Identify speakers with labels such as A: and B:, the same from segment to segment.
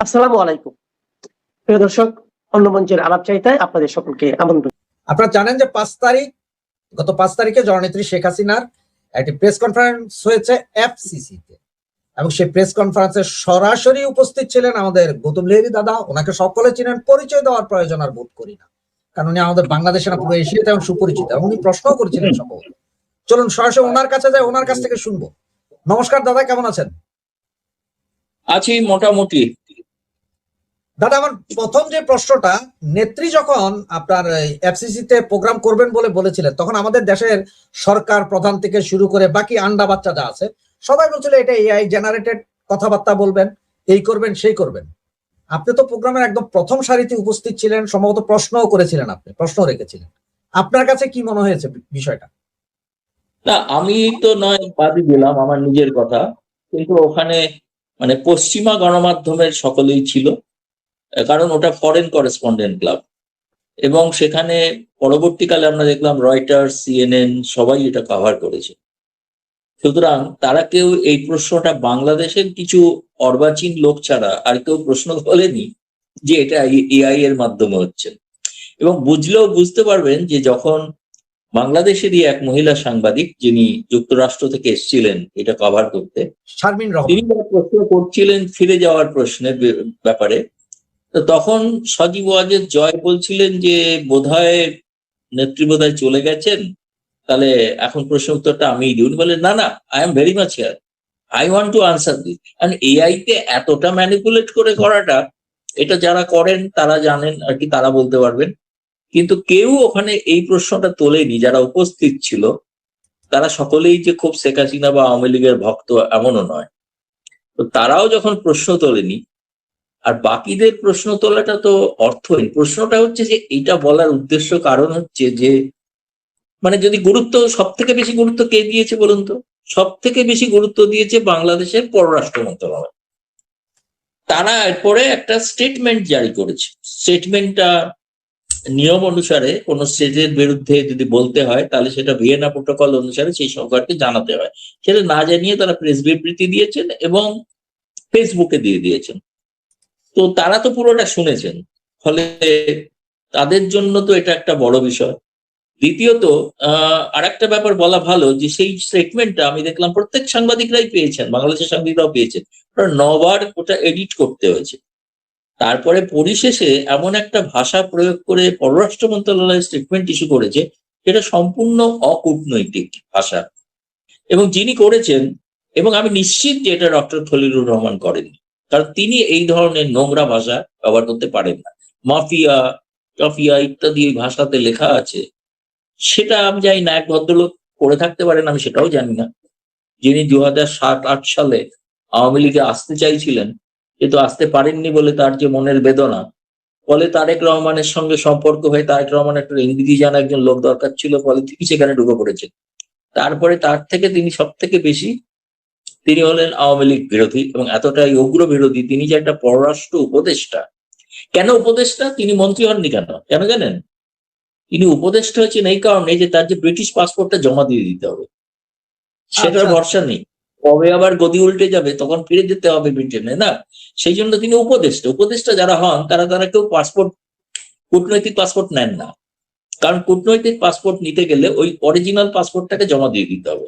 A: আসসালামু আলাইকুম প্রিয় দর্শক, অন্য মঞ্চের আলাপ চাইতায় আপনাদের সকলকে আমন্ত্রণ।
B: আপনারা জানেন যে গত 5 তারিখে জননেত্রী শেখ হাসিনার একটি প্রেস কনফারেন্স হয়েছে এফসিসি তে, এবং সেই প্রেস কনফারেন্সে সরাসরি উপস্থিত ছিলেন আমাদের গৌতম লেহরি দাদা। ওনাকে সকলে চিনেন, পরিচয় দেওয়ার প্রয়োজন আর বোধ করি না, কারণ উনি আমাদের বাংলাদেশে না পুরো এশিয়াতে এবং সুপরিচিত, এবং উনি প্রশ্নও করেছিলেন সম্ভবত। চলুন সরাসরি ওনার কাছে যাই, ওনার কাছ থেকে শুনবো। নমস্কার দাদা, কেমন আছেন?
C: আছি মোটামুটি।
B: দাদা, আমার প্রথম যে প্রশ্নটা, নেত্রী যখন আপনার এফসিসি তে প্রোগ্রাম করবেন বলে বলেছিলেন, তখন আমাদের দেশের সরকার প্রধান থেকে শুরু করে বাকি আন্ডা বাচ্চা যা আছে সবাই বলছিল এটা এআই জেনারেটেড কথাবার্তা বলবেন, এই করবেন সেই করবেন। আপনি তো প্রোগ্রামের একদম প্রথম সারিতে উপস্থিত ছিলেন, সম্ভবত প্রশ্নও করেছিলেন, আপনি প্রশ্ন রেখেছিলেন। আপনার কাছে কি মনে হয়েছে বিষয়টা?
C: না, আমি তো নয় বাদই দিলাম আমার নিজের কথা, কিন্তু ওখানে মানে পশ্চিমা গণমাধ্যমের সকলেই ছিল, কারণ ওটা ফরেন করেসপন্ডেন্ট ক্লাব, এবং সেখানে পরবর্তীকালে আমরা দেখলাম রয়টার্স, সিএনএন সবাই এটা কভার করেছে। সুতরাং তারা কেউ এই প্রশ্নটা বাংলাদেশের কিছু অর্বাচীন লোক ছাড়া আর কেউ প্রশ্ন তোলেনি যে এটা এআই এর মাধ্যমে হচ্ছে। এবং বুঝলেও বুঝতে পারবেন যে যখন বাংলাদেশেরই এক মহিলা সাংবাদিক, যিনি যুক্তরাষ্ট্র থেকে এসেছিলেন এটা কভার করতে,
B: শারমিন রহমান,
C: তিনি প্রশ্ন করছিলেন ফিরে যাওয়ার প্রশ্নের ব্যাপারে, তো তখন সজীব ওয়াজেদ জয় বলছিলেন যে বোধহয় নেত্রী বোধহয় চলে গেছেন, তাহলে এখন প্রশ্ন উত্তরটা আমিই দিই। উনি বলেন না না, I am very much here, I want to answer this. কারণ এআই তে এতটা ম্যানিপুলেট করে করাটা, এটা যারা করেন তারা জানেন আর কি, তারা বলতে পারবেন। কিন্তু কেউ ওখানে এই প্রশ্নটা তোলেনি, যারা উপস্থিত ছিল তারা সকলেই যে খুব শেখ হাসিনা বা আওয়ামী লীগের ভক্ত এমনও নয়। তো তারাও যখন প্রশ্ন তোলেনি, আর বাকিদের প্রশ্ন তোলাটা তো অর্থহীন। প্রশ্নটা হচ্ছে যে এটা বলার উদ্দেশ্য কারণ হচ্ছে যে মানে যদি গুরুত্ব, সব থেকে বেশি গুরুত্ব কে দিয়েছে বলুন তো? সব থেকে বেশি গুরুত্ব দিয়েছে বাংলাদেশের পররাষ্ট্র মন্ত্রণালয়। তারা এরপরে একটা স্টেটমেন্ট জারি করেছে। স্টেটমেন্টটা নিয়ম অনুসারে কোনো স্টেটের বিরুদ্ধে যদি বলতে হয় তাহলে সেটা ভিয়েনা প্রোটোকল অনুসারে সেই সরকারকে জানাতে হয়। সেটা না জানিয়ে তারা প্রেস বিবৃতি দিয়েছেন এবং ফেসবুকে দিয়ে দিয়েছেন। তো তারা তো পুরোটা শুনেছেন, ফলে তাদের জন্য তো এটা একটা বড় বিষয়। দ্বিতীয়ত আর একটা ব্যাপার বলা ভালো, যে সেই স্টেটমেন্টটা আমি দেখলাম প্রত্যেক সাংবাদিকরাই পেয়েছেন, বাংলাদেশের সাংবাদিকরাও পেয়েছেন, 9বার ওটা এডিট করতে হয়েছে। তারপরে পরিশেষে এমন একটা ভাষা প্রয়োগ করে পররাষ্ট্র মন্ত্রণালয় স্টেটমেন্ট ইস্যু করেছে যেটা সম্পূর্ণ অকূটনৈতিক ভাষা, এবং যিনি করেছেন, এবং আমি নিশ্চিত যে এটা ডক্টর খলিলুর রহমান করেননি, কারণ তিনি এই ধরনের নোংরা ভাষা ব্যবহার করতে পারেন না। মাফিয়া টফিয়া ইত্যাদি এই ভাষাতে লেখা আছে, সেটা আমি জানি না, এক ভদ্রলোক করে থাকতে পারেন, আমি সেটাও জানি না, যিনি 2007-8 সালে আওয়ামী লীগে আসতে চাইছিলেন, কিন্তু আসতে পারেননি বলে তার যে মনের বেদনা, ফলে তারেক রহমানের সঙ্গে সম্পর্ক হয়ে তারেক রহমান একটা ইংরেজি জানা একজন লোক দরকার ছিল, ফলে তিনি সেখানে ঢুকে পড়েছেন। তারপরে তার থেকে তিনি সব থেকে বেশি, তিনি হলেন আওয়ামী লীগ বিরোধী, এবং এতটাই উগ্র বিরোধী তিনি যে একটা পররাষ্ট্র উপদেষ্টা। কেন উপদেষ্টা? তিনি মন্ত্রী হননি কেন, কেন জানেন? তিনি উপদেষ্টা হচ্ছেন এই কারণে যে তার যে ব্রিটিশ পাসপোর্টটা জমা দিয়ে দিতে হবে, সেটার ভরসা নেই, কবে আবার গদি উল্টে যাবে, তখন ফিরে যেতে হবে ব্রিটেনে, না? সেই জন্য তিনি উপদেষ্টা। উপদেষ্টা যারা হন তারা কেউ পাসপোর্ট, কূটনৈতিক পাসপোর্ট নেন না, কারণ কূটনৈতিক পাসপোর্ট নিতে গেলে ওই অরিজিনাল পাসপোর্টটাকে জমা দিয়ে দিতে হবে,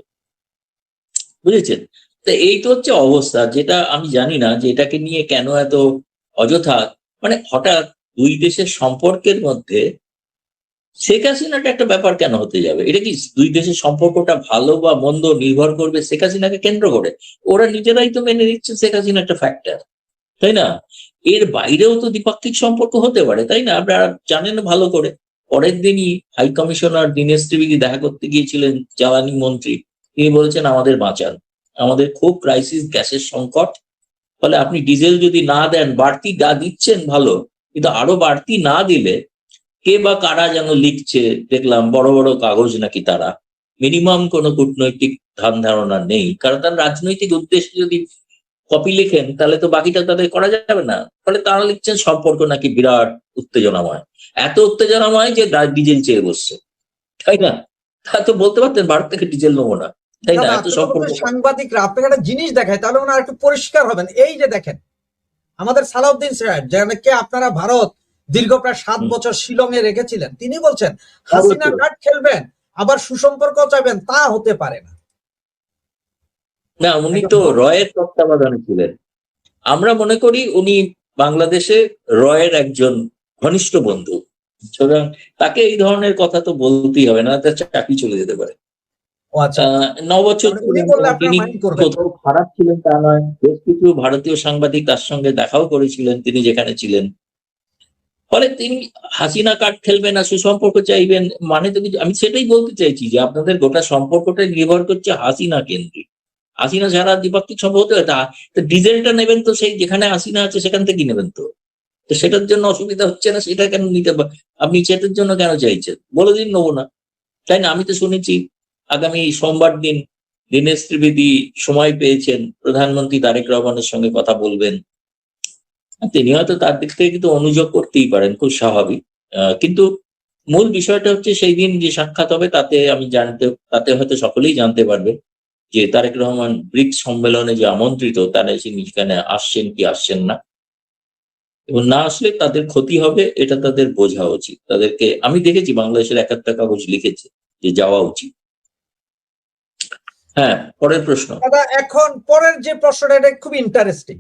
C: বুঝেছেন? তো এই তো হচ্ছে অবস্থা, যেটা আমি জানি না যে এটাকে নিয়ে কেন এত অযথা, মানে হঠাৎ দুই দেশের সম্পর্কের মধ্যে শেখ হাসিনাটা একটা ব্যাপার কেন হতে যাবে? এটা কি দুই দেশের সম্পর্কটা ভালো বা মন্দ নির্ভর করবে শেখ হাসিনাকে কেন্দ্র করে? ওরা নিজেরাই তো মেনে নিচ্ছে শেখ হাসিনা একটা ফ্যাক্টর, তাই না? এর বাইরেও তো দ্বিপাক্ষিক সম্পর্ক হতে পারে, তাই না? আপনারা জানেন ভালো করে। পরের দিনই হাই কমিশনার দীনেশ ত্রিবেদী দেখা করতে গিয়েছিলেন জ্বালানি মন্ত্রী, তিনি বলেছেন আমাদের বাঁচান, আমাদের খুব ক্রাইসিস, গ্যাসের সংকট, ফলে আপনি ডিজেল যদি না দেন, বাড়তি দিচ্ছেন ভালো, কিন্তু আরো বাড়তি না দিলে কে বা কারা যেন লিখছে, দেখলাম বড় বড় কাগজ নাকি, তারা মিনিমাম কোনো কূটনৈতিক ধ্যান ধারণা নেই, কারণ তার রাজনৈতিক উদ্দেশ্যে যদি কপি লিখেন তাহলে তো বাকিটা তাদের করা যাবে না। ফলে তারা লিখছেন সম্পর্ক নাকি বিরাট উত্তেজনাময়, এত উত্তেজনাময় যে ডিজেল চেয়ে বসছে, তাই না? তা তো বলতে পারতেন ভারত থেকে ডিজেল নেবো না, তাই না? এত সম্পর্ক।
B: সাংবাদিকরা আপনাকে একটা জিনিস দেখায়, তাহলে ওনারা একটু পরিষ্কার হবেন। এই যে দেখেন, আমাদের সালাউদ্দিন সাহেব, যাকে আপনারা ভারত দীর্ঘ প্রায় 7 বছর শিলংয়ে রেখেছিলেন, তিনি বলছেন হাসিনা কার্ড খেলবেন আবার সুসম্পর্ক চাইবেন, তা হতে পারে না।
C: না, উনি তো রয়ের তত্ত্বাবধানে ছিলেন। আমরা মনে করি উনি বাংলাদেশে রয়ের একজন ঘনিষ্ঠ বন্ধু, সুতরাং তাকে এই ধরনের কথা তো বলতেই হবে, না তার চাকরি চলে যেতে পারে।
B: ও আচ্ছা,
C: 9 বছর
B: মানে উনি বললে আপনারা
C: তিনি
B: মাইন্ড করবেন?
C: কোথাও খারাপ ছিলেন তা নয়, বেশ কিছু ভারতীয় সাংবাদিক তার সঙ্গে দেখাও করেছিলেন তিনি যেখানে ছিলেন। ফলে তিনি হাসিনা কার্ড খেলবেন না সুসম্পর্ক চাইবেন মানে তো কিছু, আমি সেটাই বলতে চাইছি যে আপনাদের গোটা সম্পর্কটা নির্ভর করছে হাসিনা কেন্দ্রিক। হাসিনা ছাড়া দ্বিপাক্ষিক সম্পর্ক হতে হয়, ডিজেলটা নেবেন তো সেই যেখানে হাসিনা আছে সেখান থেকে নেবেন, তো সেটার জন্য অসুবিধা হচ্ছে না, সেটা কেন নিতে আপনি সেটার জন্য কেন চাইছেন? বলে দিন নেবো না, তাই না? আমি তো শুনেছি আগামী সোমবার দিন দীনেশ ত্রিবেদী সময় পেয়েছেন, প্রধানমন্ত্রী তারেক রহমানের সঙ্গে কথা বলবেন। তিনি হয়তো তার দিক থেকে কিন্তু অনুযোগ করতেই পারেন, খুব স্বাভাবিক। কিন্তু মূল বিষয়টা হচ্ছে সেই দিন যে সাক্ষাৎ হবে তাতে হয়তো সকলেই জানতে পারবে যে তারেক রহমান ব্রিক্স সম্মেলনে যে আমন্ত্রিত তারা সেখানে আসছেন কি আসছেন না, এবং না আসলে তাদের ক্ষতি হবে, এটা তাদের বোঝা উচিত। তাদেরকে আমি দেখেছি বাংলাদেশের একটা কাগজ লিখেছে যে যাওয়া উচিত। হ্যাঁ, পরের প্রশ্ন।
B: দাদা, এখন পরের যে প্রশ্নটা, এটা খুব ইন্টারেস্টিং।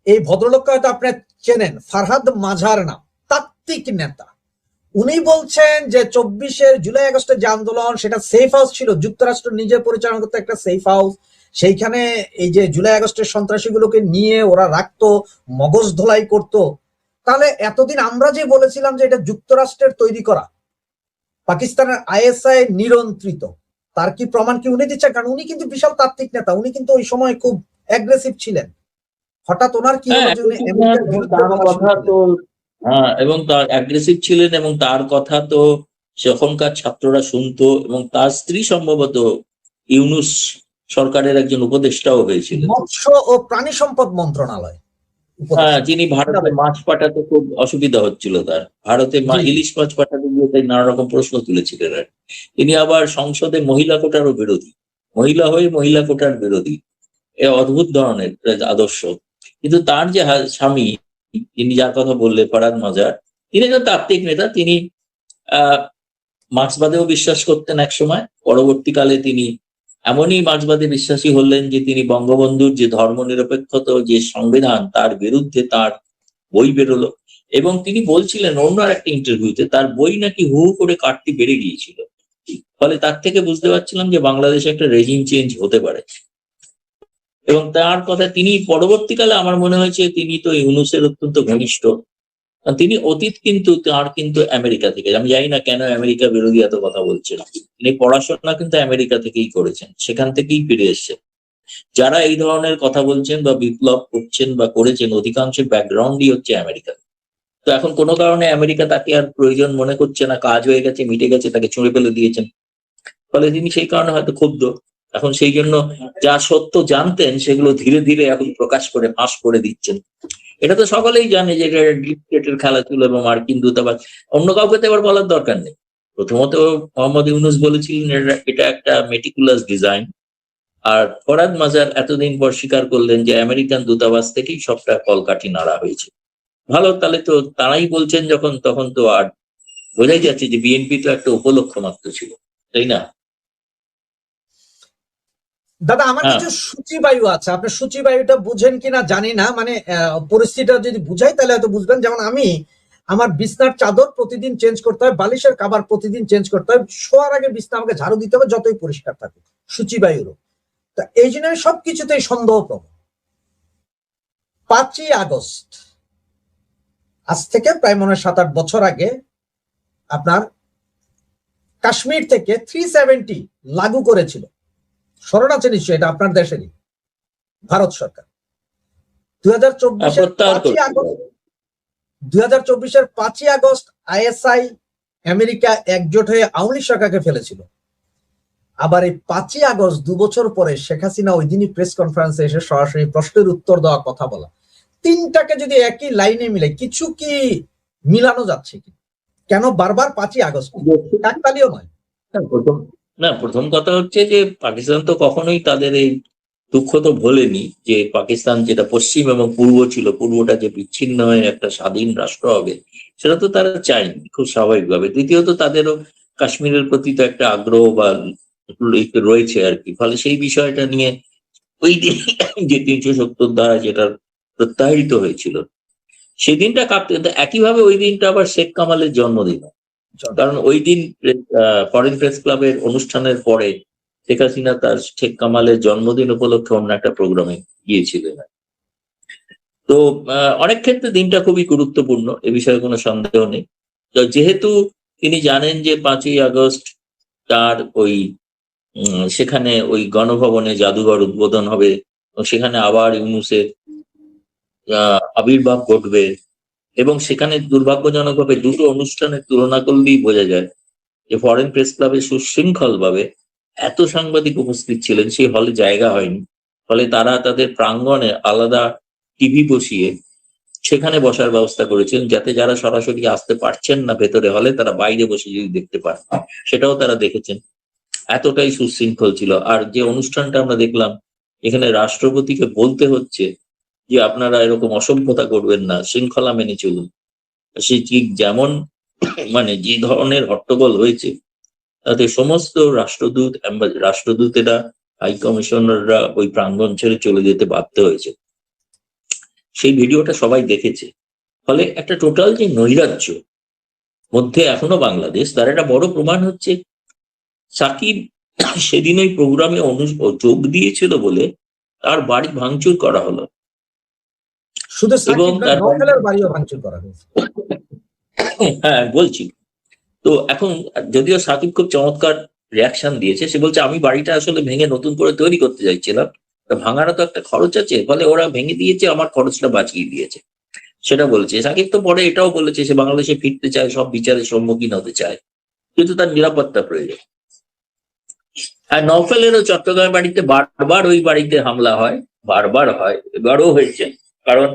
B: এই ভদ্রলোককে হয়তো আপনি চেনেন, ফারহাদ মাঝার নাম, তাত্ত্বিক নেতা। উনি বলছেন যে 24 জুলাই আগস্টের যে আন্দোলন, সেটা সেফ হাউস ছিল, যুক্তরাষ্ট্র নিজে পরিচালনা করতে একটা সেফ হাউস, সেইখানে এই যে জুলাই আগস্টের সন্ত্রাসীগুলোকে নিয়ে ওরা রাখতো, মগজ ধোলাই করতো। তাহলে এতদিন আমরা যে বলেছিলাম যে এটা যুক্তরাষ্ট্রের তৈরি করা, পাকিস্তানের আইএসআই নিয়ন্ত্রিত, তার কি প্রমাণ কি উনি দিচ্ছেন? কারণ উনি কিন্তু বিশাল তাত্ত্বিক নেতা, উনি কিন্তু ওই সময় খুব অ্যাগ্রেসিভ ছিলেন। হঠাৎ ওনার কি হলো যে উনি আমেরিকার বিরুদ্ধে বলা শুরু করলেন?
C: হ্যাঁ, এবং তার অ্যাগ্রেসিভ ছিলেন, এবং তার কথা তো সেখানকার ছাত্ররা শুনতো, এবং তার স্ত্রী সম্ভবত ইউনুস সরকারের একজন উপদেষ্টাও হয়েছিলেন,
B: মৎস্য ও প্রাণী সম্পদ মন্ত্রণালয়।
C: হ্যাঁ, যিনি ভারতে মাছ পাঠাতে খুব অসুবিধা হচ্ছিল তার, ভারতে ইলিশ মাছ পাঠাতে গিয়ে তাই নানা রকম প্রশ্ন তুলেছিলেন। তিনি আবার সংসদে মহিলা কোটারও বিরোধী, মহিলা হয়ে মহিলা কোটার বিরোধী, এ অদ্ভুত ধরনের আদর্শ। কিন্তু তার যে স্বামী, তিনি যার কথা বললে ফারহাদ মাজার, তিনি একজন তাত্ত্বিক নেতা। তিনি মার্ক্সবাদেও বিশ্বাস করতেন এক সময়, পরবর্তীকালে তিনি এমনই মার্ক্সবাদে বিশ্বাসী হলেন যে তিনি বঙ্গবন্ধুর যে ধর্মনিরপেক্ষত যে সংবিধান, তার বিরুদ্ধে তার বই বেরোলো, এবং তিনি বলছিলেন অন্য একটা ইন্টারভিউতে তার বই নাকি হু হু করে কাটতি বেড়ে গিয়েছিল। ফলে তার থেকে বুঝতে পারছিলাম যে বাংলাদেশে একটা রেজিম চেঞ্জ হতে পারে। এবং তার কথা তিনি পরবর্তীকালে আমার মনে হয়েছে তিনি তো ইউনুসের অত্যন্ত ঘনিষ্ঠ। তিনি অতীত কিন্তু তার কিন্তু আমেরিকা থেকে, আমি জানি না কেন আমেরিকা বিরোধী এত কথা বলছেন, তিনি পড়াশোনা কিন্তু আমেরিকা থেকেই করেছেন, সেখান থেকেই ফিরে এসছেন। যারা এই ধরনের কথা বলছেন বা বিপ্লব করছেন বা করেছেন, অধিকাংশের ব্যাকগ্রাউন্ডই হচ্ছে আমেরিকা। তো এখন কোনো কারণে আমেরিকা তাকে আর প্রয়োজন মনে করছে না, কাজ হয়ে গেছে, মিটে গেছে, তাকে ছুঁড়ে ফেলে দিয়েছেন। ফলে তিনি সেই কারণে হয়তো ক্ষুব্ধ। এখন সেই জন্য যা সত্য জানতেন সেগুলো ধীরে ধীরে এখন প্রকাশ করে ফাঁস করে দিচ্ছেন। এটা তো সকলেই জানে যে এটা ডিক্টেটের খেলা ছিল, এবং মার্কিন দূতাবাস, অন্য কাউকে তো এবার বলার দরকার নেই। প্রথমত মোহাম্মদ ইউনুস বলেছিলেন এটা একটা মেটিকুলাস ডিজাইন, আর ফরহাদ মাজার এতদিন পর স্বীকার করলেন যে আমেরিকান দূতাবাস থেকেই সবটা কলকাঠি নাড়া হয়েছে। ভালো, তাহলে তো তারাই বলছেন যখন, তখন তো আর বোঝাই যাচ্ছে যে বিএনপি তো একটা উপলক্ষ মাত্র ছিল, তাই না?
B: দাদা, আমার কিছু সূচিবায়ু আছে, আপনি সূচিবায়ুটা বুঝেন কিনা জানি না, মানে পরিস্থিতিটা যদি বুঝাই তাহলে হয়তো বুঝবেন। যেমন আমার বিছনার চাদর প্রতিদিন চেঞ্জ করতে হয়, বালিশের কাভার প্রতিদিন চেঞ্জ করতে হয়, শোয়ার আগে বিছনা আমাকে ঝাড়ু দিতে হবে যতই পরিষ্কার থাকুক, সূচিবায়ুরও। তা এই জন্য আমি সবকিছুতেই সন্দেহপ্রবণ। 5ই আগস্ট, আজ থেকে প্রায় মনে হয় 7-8 বছর আগে, আপনার কাশ্মীর থেকে 370 লাগু করেছিল, স্মরণ আছে নিশ্চয়ই, এটা আপনার দেশেরই, ভারত সরকার। 2024-এর 5ই আগস্ট আইএসআই আমেরিকা একজোট হয়ে আওয়ামী লীগ সরকারকে ফেলেছিল। আবার এই 5ই আগস্ট 2 বছর পরে শেখ হাসিনা ওই দিনই প্রেস কনফারেন্সে এসে সরাসরি প্রশ্নের উত্তর দেওয়া, কথা বলা, তিনটাকে যদি একই লাইনে মিলে কিছু কি মিলানো যাচ্ছে কি? কেন বারবার 5ই আগস্ট? কাকতালীয় নয়।
C: প্রথম কথা হচ্ছে যে পাকিস্তান তো কখনোই তাদের এই দুঃখ তো ভোলেনি যে পাকিস্তান যেটা পশ্চিম এবং পূর্ব ছিল, পূর্বটা যে বিচ্ছিন্ন হয়ে একটা স্বাধীন রাষ্ট্র হবে, সেটা তো তারা চায়নি খুব স্বাভাবিকভাবে। দ্বিতীয়ত তাদেরও কাশ্মীরের প্রতি তো একটা আগ্রহ বা রয়েছে আর কি। ফলে সেই বিষয়টা নিয়ে ওই দিন যে 370 দ্বারা যেটা প্রত্যাহৃত হয়েছিল, সেই দিনটা কাঁপতে। একইভাবে ওই দিনটা আবার শেখ কামালের জন্মদিন, কারণ ওই দিন ফরেন প্রেস ক্লাবের অনুষ্ঠানের পরে শেখ হাসিনা তার শেখ কামালের জন্মদিন উপলক্ষে অন্য একটা প্রোগ্রামে গিয়েছিলেন। তো অনেক ক্ষেত্রে দিনটা খুবই গুরুত্বপূর্ণ, এ বিষয়ে কোনো সন্দেহ নেই। তো যেহেতু তিনি জানেন যে 5ই আগস্ট তার ওই সেখানে ওই গণভবনে জাদুঘর উদ্বোধন হবে, সেখানে আবার ইউনূসের আবির্ভাব ঘটবে, এবং সেখানে দুর্ভাগ্যজনকভাবে দুটো অনুষ্ঠানের তুলনা করলেই বোঝা যায় যে ফরেন প্রেস ক্লাবে সুশৃঙ্খল ভাবে এত সাংবাদিক উপস্থিত ছিলেন, সেই হলে জায়গা হয়নি। ফলে তারা তাদের প্রাঙ্গণে আলাদা টিভি বসিয়ে সেখানে বসার ব্যবস্থা করেছিলেন, যাতে যারা সরাসরি আসতে পারছেন না ভেতরে হলে, তারা বাইরে বসে যদি দেখতে পান, সেটাও তারা দেখেছেন। এতটাই সুশৃঙ্খল ছিল। আর যে অনুষ্ঠানটা আমরা দেখলাম, এখানে রাষ্ট্রপতিকে বলতে হচ্ছে যে আপনারা এরকম অসভ্যতা করবেন না, শৃঙ্খলা মেনে চলুন। সে ঠিক যেমন মানে যে ধরনের হট্টগোল হয়েছে, তাতে সমস্ত রাষ্ট্রদূতেরা, হাই কমিশনাররা ওই প্রাঙ্গণ ছেড়ে চলে যেতে বাধ্য হয়েছে। সেই ভিডিওটা সবাই দেখেছে। ফলে একটা টোটাল যে নৈরাজ্য মধ্যে এখনো বাংলাদেশ, তার একটা বড় প্রমাণ হচ্ছে সাকিব সেদিন ওই প্রোগ্রামে যোগ দিয়েছিল বলে তার বাড়ি ভাঙচুর করা হলো,
B: শুধু
C: এবং
B: সাকিব না,
C: তার
B: নওফেলের বাড়িও ভাঙচুর করা হয়েছে।
C: হ্যাঁ বলছি। তো এখন যদিও সাকিব খুব চমৎকার রিয়াকশন দিয়েছে, সে বলছে আমি বাড়িটা আসলে ভেঙে নতুন করে তৈরি করতে চাইছিলাম, ভাঙারও তো একটা খরচ আছে, ফলে ওরা ভেঙে দিয়েছে, আমার খরচটা বাঁচিয়ে দিয়েছে, সেটা বলেছে সাকিব। তো পরে এটাও বলেছে সে বাংলাদেশে ফিরতে চায়, সব বিচারের সম্মুখীন হতে চায়, কিন্তু তার নিরাপত্তা প্রয়োজন। আর নওফেলেরও চট্টগ্রাম বাড়িতে বারবার ওই বাড়িতে হামলা হয়, বারবার হয়, এবারও হয়েছে। কারণ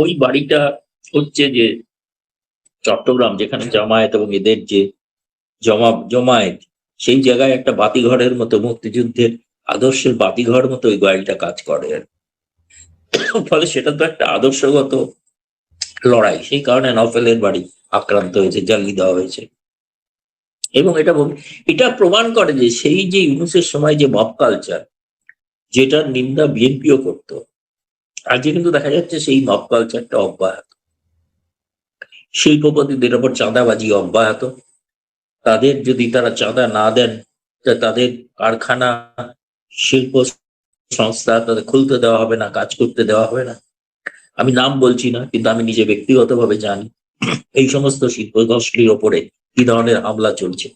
C: ওই বাড়িটা হচ্ছে যে চট্টগ্রাম, যেখানে জামায়াত এবং এদের যে জমায়েত, সেই জায়গায় একটা বাতিঘরের মতো, মুক্তিযুদ্ধের আদর্শের বাতিঘর মতো ওই বাড়িটা কাজ করে। ফলে সেটা তো একটা আদর্শগত লড়াই, সেই কারণে নওফেলের বাড়ি আক্রান্ত হয়েছে, জ্বালিয়ে দেওয়া হয়েছে। এবং এটা প্রমাণ করে যে সেই যে ইউনূসের সময় যে মব কালচার, যেটার নিন্দা বিএনপিও করত, আজকে কিন্তু দেখা যাচ্ছে সেই মব কালচারটা অব্যাহত। শিল্পপতিদের ওপর চাঁদাবাজি অব্যাহত। তাদের যদি তারা চাঁদা না দেন, তাদের কারখানা, শিল্প সংস্থা তাদের খুলতে দেওয়া হবে না, কাজ করতে দেওয়া হবে না। আমি নাম বলছি না, কিন্তু আমি নিজে ব্যক্তিগতভাবে জানি এই সমস্ত শিল্প গোষ্ঠীর ওপরে কি ধরনের হামলা চলছে।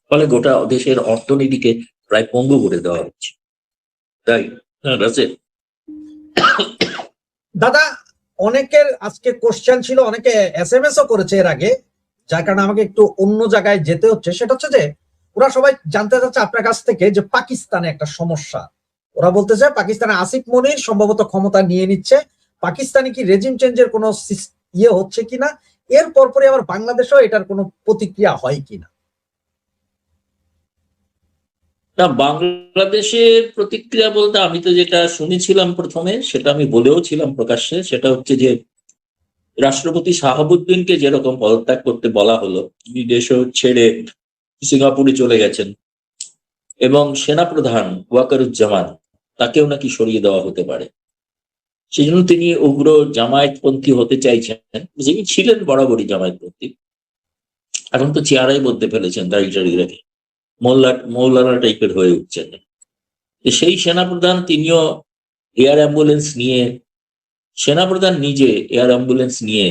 C: ফলে গোটা দেশের অর্থনীতিকে প্রায় পঙ্গু করে দেওয়া হচ্ছে। তাই রাসেল।
B: দাদা, অনেকের আজকে কোশ্চেন ছিল, অনেকে SMS ও করেছে এর আগে, যার কারণে আমাকে একটু অন্য জায়গায় যেতে হচ্ছে। সেটা হচ্ছে যে ওরা সবাই জানতে চাচ্ছে আপনার কাছ থেকে যে পাকিস্তানে একটা সমস্যা। ওরা বলতে চায় পাকিস্তানে আসিফ মনির সম্ভবত ক্ষমতা নিয়ে নিচ্ছে, পাকিস্তানে কি রেজিম চেঞ্জের কোনো ইয়ে হচ্ছে কিনা, এর পরপরই আবার বাংলাদেশেও এটার কোনো প্রতিক্রিয়া হয় কিনা।
C: না, বাংলাদেশের প্রতিক্রিয়া বলতে আমি তো যেটা শুনেছিলাম প্রথমে, সেটা আমি বলেও ছিলাম প্রকাশ্যে, সেটা হচ্ছে যে রাষ্ট্রপতি শাহাবুদ্দিনকে যেরকম পদত্যাগ করতে বলা হলো, তিনি দেশ ছেড়ে সিঙ্গাপুরে চলে গেছেন, এবং সেনাপ্রধান ওয়াকারুজ্জামান তাকেও নাকি সরিয়ে দেওয়া হতে পারে। সেই জন্য তিনি উগ্র জামায়াতপন্থী হতে চাইছেন, যিনি ছিলেন বরাবরই জামায়াতপন্থী, এখন তো চেহারাই বদলে ফেলেছেন, দাড়ি রেখে মৌলানা টাইপের হয়ে উঠছেন। সেই সেনাপ্রধান তিনিও এয়ার অ্যাম্বুলেন্স নিয়ে, সেনাপ্রধান নিজে এয়ার অ্যাম্বুলেন্স নিয়ে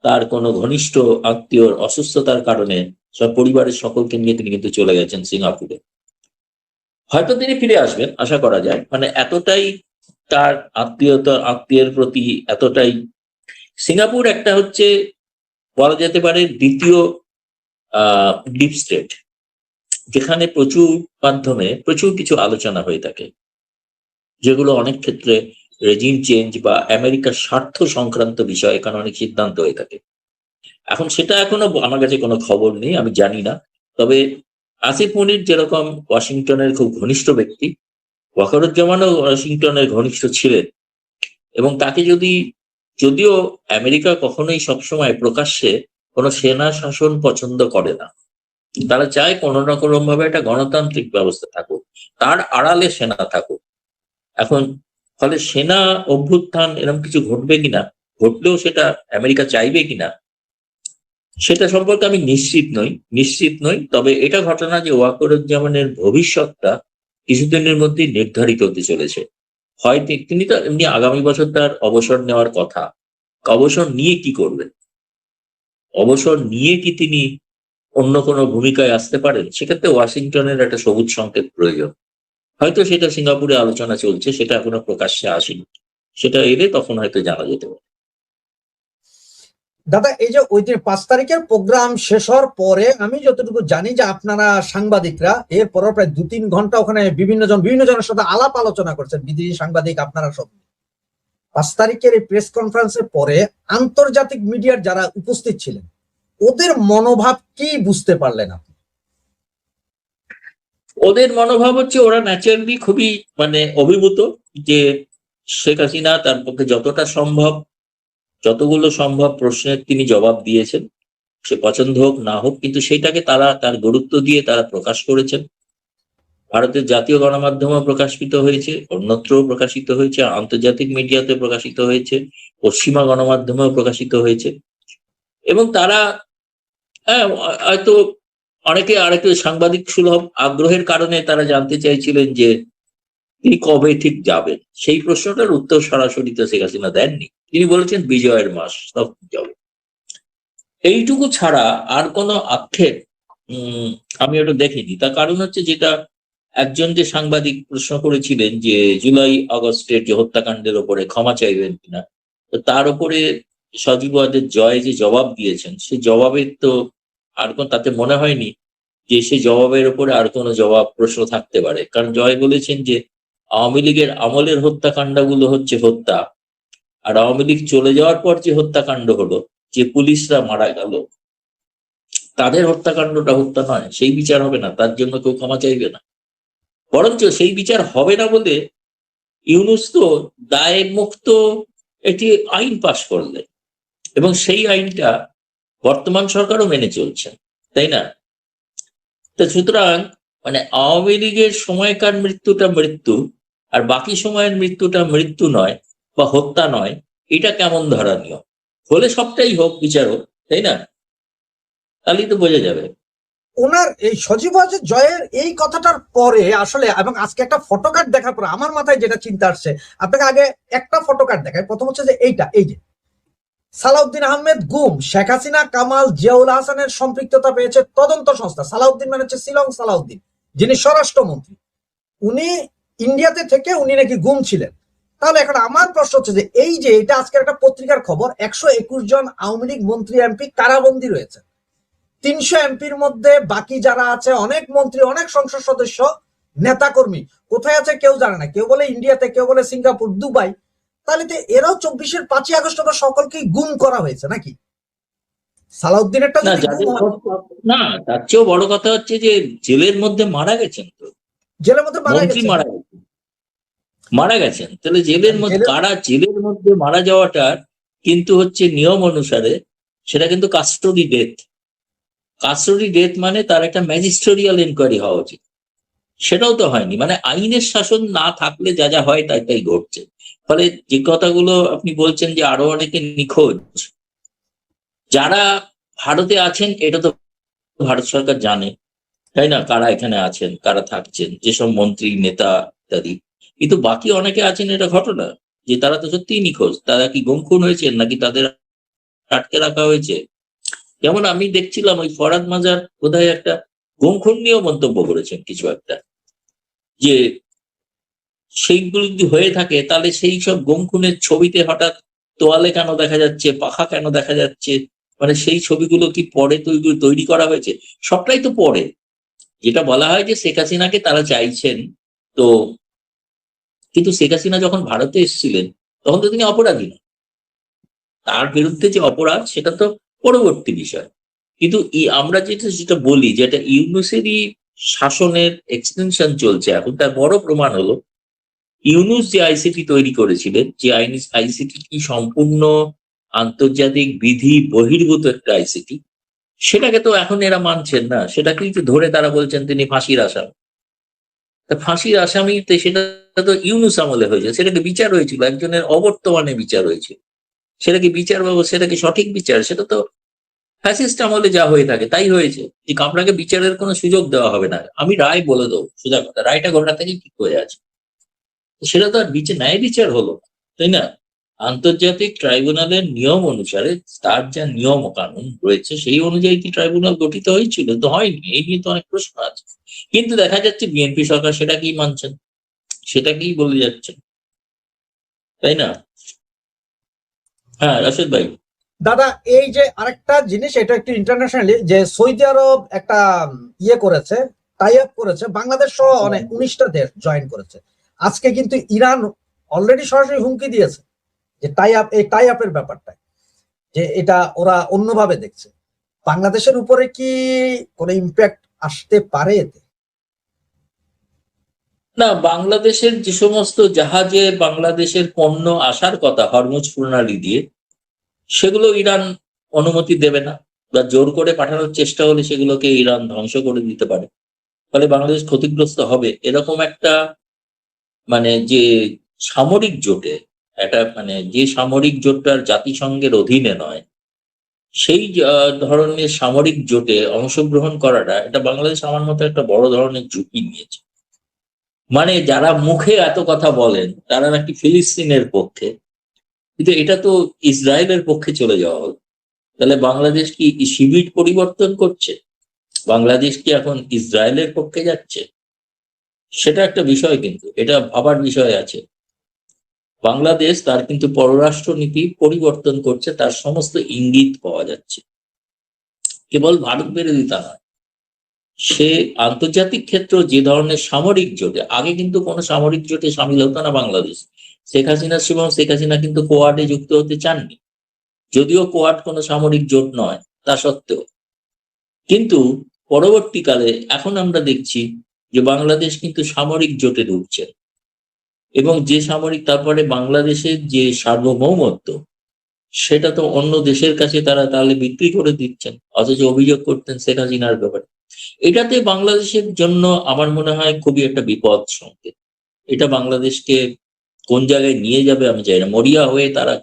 C: তার কোনো ঘনিষ্ঠ আত্মীয়র অসুস্থতার কারণে সব পরিবারের সকলকে নিয়ে তিনি কিন্তু চলে গেছেন সিঙ্গাপুরে। হয়তো তিনি ফিরে আসবেন, আশা করা যায়। মানে এতটাই তার আত্মীয়ের প্রতি এতটাই। সিঙ্গাপুর একটা হচ্ছে বলা যেতে পারে দ্বিতীয় ডিপ স্টেট, যেখানে মাধ্যমে প্রচুর কিছু আলোচনা হয়ে থাকে, যেগুলো অনেক ক্ষেত্রে রেজিম চেঞ্জ বা আমেরিকার স্বার্থ সংক্রান্ত বিষয়, এখানে অনেক সিদ্ধান্ত হয়ে থাকে। এখন সেটা এখনো আমার কাছে কোনো খবর নেই, আমি জানি না। তবে আসিফ মনির যেরকম ওয়াশিংটনের খুব ঘনিষ্ঠ ব্যক্তি, ওয়াকারুজ্জামানও ওয়াশিংটনের ঘনিষ্ঠ ছিলেন, এবং তাকে যদিও আমেরিকা কখনোই সবসময় প্রকাশ্যে কোনো সেনা শাসন পছন্দ করে না, তারা চায় কোনো না কোনো ভাবে একটা গণতান্ত্রিক ব্যবস্থা থাকুক, তার আড়ালে সেনা থাকুক। এখন ফলে সেনা অভ্যুত্থান এরকম কিছু ঘটবে কিনা, ঘটলেও সেটা আমেরিকা চাইবে কিনা, সেটা সম্পর্কে আমি নিশ্চিত নই। তবে এটা ঘটনা যে ওয়াকারুজ্জামানের ভবিষ্যৎটা কিছুদিনের মধ্যেই নির্ধারিত হতে চলেছে। হয় তিনি তো এমনি আগামী বছর তার অবসর নেওয়ার কথা, অবসর নিয়ে কি করবেন, অবসর নিয়ে কি তিনি অন্য কোনো ভূমিকায় আসতে পারেন, সেক্ষেত্রে ওয়াশিংটনের একটা সবুজ সংকেত প্রয়োজন। হয়তো সেটা সিঙ্গাপুরে আলোচনা চলছে, সেটা এখনো প্রকাশ্যে আসেনি, সেটা এলে তখন হয়তো জানা যেতে পারে।
B: দাদা, এই যে ওই দিন 5 তারিখের প্রোগ্রাম শেষ হওয়ার পরে আমি যতটুকু জানি যে আপনারা সাংবাদিকরা এরপর প্রায় 2-3 ঘন্টা ওখানে বিভিন্ন জনের সাথে আলাপ আলোচনা করছেন, বিদেশি সাংবাদিক আপনারা সব। 5 তারিখের এই প্রেস কনফারেন্সের পরে আন্তর্জাতিক মিডিয়ার যারা উপস্থিত ছিলেন ওদের মনোভাব কি বুঝতে পারলেন আপনি?
C: ওদের মনোভাব হচ্ছে ওরা ন্যাচারালি খুবই অভিভূত যে শেখ হাসিনা তার পক্ষে যতগুলো সম্ভব প্রশ্নের তিনি জবাব দিয়েছেন, সে পছন্দ হোক না হোক, কিন্তু সেটাকে তার গুরুত্ব দিয়ে তারা প্রকাশ করেছেন। ভারতের জাতীয় গণমাধ্যমেও প্রকাশিত হয়েছে, অন্যত্রও প্রকাশিত হয়েছে, আন্তর্জাতিক মিডিয়াতে প্রকাশিত হয়েছে, পশ্চিমা গণমাধ্যমেও প্রকাশিত হয়েছে। এবং তারা হয়তো অনেকে আরেকটু সাংবাদিক সুলভ আগ্রহের কারণে তারা জানতে চাইছিলেন যে তিনি কবে ঠিক যাবেন। সেই প্রশ্নটার উত্তর সরাসরি তো শেখ হাসিনা দেননি, তিনি বলেছেন বিজয়ের মাস সব যাবে। এইটুকু ছাড়া আর কোনো আক্ষেপ আমি ওটা দেখিনি। তার কারণ হচ্ছে, যেটা একজন যে সাংবাদিক প্রশ্ন করেছিলেন যে জুলাই আগস্টের যে হত্যাকাণ্ডের ওপরে ক্ষমা চাইবেন কিনা, তো তার উপরে সজীব ওয়াজেদ জয় যে জবাব দিয়েছেন, সেই জবাবের তো তাতে মনে হয়নি যে সে জবাবের উপরে আর কোনো প্রশ্ন থাকতে পারে। কারণ জয় বলেছেন যে আওয়ামী লীগের আমলের হত্যাকাণ্ডগুলো হচ্ছে হত্যা, আর আওয়ামী লীগ চলে যাওয়ার পর যে হত্যাকাণ্ড হলো, যে পুলিশরা মারা গেল, তাদের হত্যাকাণ্ডটা হত্যা নয়, সেই বিচার হবে না, তার জন্য কেউ ক্ষমা চাইবে না। বরঞ্চ সেই বিচার হবে না বলে ইউনূস তো দায় মুক্ত একটি আইন পাশ করলেন, এবং সেই আইনটা বর্তমান সরকারও মেনে চলছেন, তাই না? তো সুতরাং আওয়ামী লীগের সময়কার মৃত্যুটা মৃত্যু, আর বাকি সময়ের মৃত্যুটা মৃত্যু নয় বা হত্যা নয়, এটা কেমন ধরনীয় হলে সবটাই হোক, বিচার হোক, তাই না? তাহলেই তো বোঝা যাবে।
B: ওনার এই সজীব ওয়াজেদ জয়ের এই কথাটার পরে আসলে, এবং আজকে একটা ফটোকার্ড দেখার পরে আমার মাথায় যেটা চিন্তা আসছে, আপনাকে আগে একটা ফটোকার্ড দেখায়। প্রথম হচ্ছে যে এই যে সালাউদ্দিন আহমেদ গুম, শেখ হাসিনা, কামাল, জিয়াউল হাসানের সম্পৃক্ততা পেয়েছে তদন্ত সংস্থা। সালাউদ্দিন মানে হচ্ছে শিলং সালাউদ্দিন, যিনি স্বরাষ্ট্রমন্ত্রী। উনি ইন্ডিয়াতে থেকে উনি নাকি গুম ছিলেন। তাহলে এখন আমার প্রশ্ন হচ্ছে যে এই যে এটা আজকের একটা পত্রিকার খবর, 121 জন আওয়ামী লীগ মন্ত্রী এমপি কারাবন্দী রয়েছে। 300 এমপির মধ্যে বাকি যারা আছে, অনেক মন্ত্রী, অনেক সংসদ সদস্য, নেতাকর্মী কোথায় আছে কেউ জানে না। কেউ বলে ইন্ডিয়াতে, কেউ বলে সিঙ্গাপুর, দুবাই। তাহলে তো এরাও 24-এর 5ই আগস্ট সকলকেই গুম করা হয়েছে নাকি? সালাউদ্দিনেরটা
C: না, তার চেয়েও বড় কথা হচ্ছে যে জেলের মধ্যে মারা গেছেন, তো
B: জেলের মধ্যে
C: মারা গেছেন। তাহলে জেলের মধ্যে মারা যাওয়াটার কিন্তু হচ্ছে নিয়ম অনুসারে সেটা কিন্তু কাস্টোডি ডেথ, মানে তার একটা ম্যাজিস্ট্রিয়াল এনকোয়ারি হওয়া উচিত, সেটাও তো হয়নি। আইনের শাসন না থাকলে যা হয় তাই ঘটছে। ফলে যে কথাগুলো আপনি বলছেন যে আরো অনেকে নিখোঁজ, যারা ভারতে আছেন এটা তো ভারত সরকার জানে, তাই না, কারা এখানে আছেন, কারা থাকছেন, যেসব মন্ত্রী, নেতা ইত্যাদি। কিন্তু বাকি অনেকে আছেন, এটা ঘটনা যে তারা তো সত্যিই নিখোঁজ। তারা কি গুম খুন হয়েছেন নাকি তাদের আটকে রাখা হয়েছে? যেমন আমি দেখছিলাম ওই ফরহাদ মাজার বোধহয় একটা গুম খুন নিয়েও মন্তব্য করেছেন কিছু একটা, যে সেইগুলো যদি হয়ে থাকে তাহলে সেই সব গুম খুনের ছবিতে হঠাৎ তোয়ালে কেন দেখা যাচ্ছে, পাখা কেন দেখা যাচ্ছে, সেই ছবিগুলো কি পরে তৈরি করা হয়েছে? সবটাই তো পরে। যেটা বলা হয় যে শেখ হাসিনাকে তারা চাইছেন, তো কিন্তু শেখ হাসিনা যখন ভারতে এসেছিলেন তখন তো তিনি অপরাধী না, তার বিরুদ্ধে যে অপরাধ সেটা তো পরবর্তী বিষয়। কিন্তু আমরা যেটা বলি যে এটা ইউনূসেরই শাসনের এক্সটেনশন চলছে এখন, তার বড় প্রমাণ হলো ইউনুস যে আইসিটি তৈরি করেছিলেন, যে আইসিটি কি সম্পূর্ণ আন্তর্জাতিক বিধি বহির্ভূত একটা আইসিটি, সেটাকে তো এখন এরা মানছেন না। সেটা কিন্তু ধরে তারা বলছেন তিনি ফাঁসির আসামি। তা ফাঁসির আসামিতে সেটা তো ইউনুস আমলে হয়েছে, সেটাকে বিচার হয়েছিল, একজনের অবর্তমানে বিচার হয়েছিল। সেটা কি বিচার বাবু, সেটা কি সঠিক বিচার? সেটা তো ফ্যাসিস্ট আমলে যা হয়ে থাকে তাই হয়েছে, যে আপনাকে বিচারের কোনো সুযোগ দেওয়া হবে না, আমি রায় বলে দেবো, সোজা কথা, রায়টা ঘটা থেকেই ঠিক হয়ে আছে। সেটা তো আর ন্যায় বিচার হলো না, তাই না? আন্তর্জাতিক ট্রাইব্যুনালের নিয়ম অনুসারে তার যা নিয়ম কানুন রয়েছে সেই অনুযায়ী কি ট্রাইব্যুনাল গঠিত হয়েছিল? তো হয়নি, এই নিয়ে তো অনেক প্রশ্ন আছে। কিন্তু দেখা যাচ্ছে বিএনপি সরকার সেটাকেই মানছেন, সেটাকেই বলে যাচ্ছেন, তাই না? হ্যাঁ, রাশেদ ভাই।
B: দাদা, এই যে আরেকটা জিনিস, এটা একটু ইন্টারন্যাশনালি, যে সৌদি আরব একটা ইয়ে করেছে, টাই আপ করেছে, বাংলাদেশ সহ অনেক 19টা দেশ জয়েন করেছে। আজকে কিন্তু ইরান অলরেডি সরাসরি হুমকি দিয়েছে যে এই টাই আপের ব্যাপারটা, যে এটা ওরা অন্যভাবে দেখছে। বাংলাদেশের উপরে কি কোনো ইম্প্যাক্ট আসতে পারে এতে?
C: না, বাংলাদেশের যে সমস্ত জাহাজে বাংলাদেশের পণ্য আসার কথা হরমুজ প্রণালী দিয়ে, সেগুলো ইরান অনুমতি দেবে না, বা জোর করে পাঠানোর চেষ্টা হলে সেগুলোকে ইরান ধ্বংস করে দিতে পারে, ফলে বাংলাদেশ ক্ষতিগ্রস্ত হবে। এরকম একটা মানে যে সামরিক জোটে, একটা মানে যে সামরিক জোটটার জাতিসংঘের অধীনে নয়, সেই ধরনের সামরিক জোটে অংশগ্রহণ করাটা, এটা বাংলাদেশ আমার মতো একটা বড় ধরনের ঝুঁকি নিয়েছে। মানে যারা মুখে এত কথা বলেন তারা নাকি ফিলিস্তিনের পক্ষে, কিন্তু এটা তো ইসরায়েলের পক্ষে চলে যাওয়া হলো। তাহলে বাংলাদেশ কি শিবির পরিবর্তন করছে? বাংলাদেশ কি এখন ইসরায়েলের পক্ষে যাচ্ছে? সেটা একটা বিষয়, কিন্তু এটা ভাবার বিষয় আছে। বাংলাদেশ তার কিন্তু পররাষ্ট্র নীতি পরিবর্তন করছে, তার সমস্ত ইঙ্গিত পাওয়া যাচ্ছে। কেবল ভারত বিরোধিতা নয়, সে আন্তর্জাতিক ক্ষেত্র যে ধরনের সামরিক জোটে, আগে কিন্তু কোনো সামরিক জোটে সামিল হতো না বাংলাদেশ। শেখ হাসিনার সময় শেখ হাসিনা কিন্তু কোয়াডে যুক্ত হতে চাননি, যদিও কোয়াড কোনো সামরিক জোট নয় তা সত্ত্বেও। কিন্তু পরবর্তীকালে এখন আমরা দেখছি যে বাংলাদেশ কিন্তু সামরিক জোটে ঢুকছে, এবং যে সামরিক, তারপরে বাংলাদেশের যে সার্বভৌমত্ব, সেটা তো অন্য দেশের কাছে তারা তাহলে বিক্রি করে দিচ্ছেন, অথচ অভিযোগ করতেন শেখ হাসিনার ব্যাপারে। এটাতে বাংলাদেশের জন্য আমার মনে হয় খুবই একটা বিপদ সংকেত। এটা বাংলাদেশকে কোন জায়গায় নিয়ে যাবে আমি জানি না। মরিয়া হয়ে তারা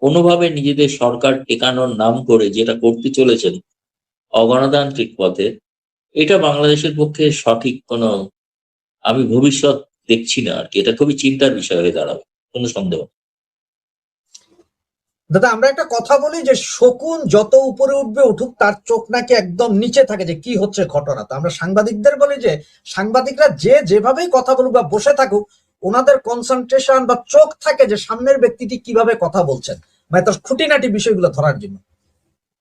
C: কোনোভাবে নিজেদের সরকার টেকানোর নাম করে যেটা করতে চলেছেন অগণতান্ত্রিক পথে, এটা বাংলাদেশের পক্ষে সঠিক কোনো আমি ভবিষ্যৎ দেখছি না আর কি। এটা খুবই চিন্তার বিষয় হয়ে দাঁড়াবে, কোনো সন্দেহ।
B: দাদা, আমরা একটা কথা বলি যে শকুন যত উপরে উঠবে উঠুক, তার চোখ নাকি একদম নিচে থাকে যে কি হচ্ছে ঘটনা। তো আমরা সাংবাদিকদের বলি যে সাংবাদিকরা যেভাবেই কথা বলুক বা বসে থাকুক, ওনাদের কনসেন্ট্রেশন বা চোখ থাকে যে সামনের ব্যক্তিটি কিভাবে কথা বলছেন, মানে তার খুঁটিনাটি বিষয়গুলো ধরার জন্য।